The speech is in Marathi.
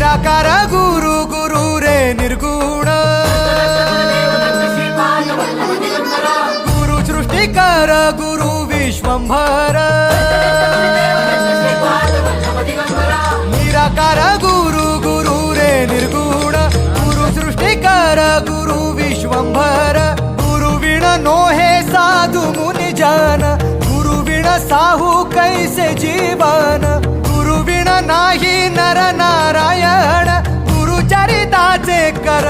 निराकार गुरु गुरु रे निर्गुण गुरु सृष्टिकर गुरु विश्वंभर निराकार गुरु गुरु रे निर्गुण गुरु सृष्टिकर गुरु विश्वंभर गुरु विण नोहे साधु मुनि जन गुरु विण साहू कैसे जीवन गुरु विण नाही नर नारायण गुरु चरिताचे कर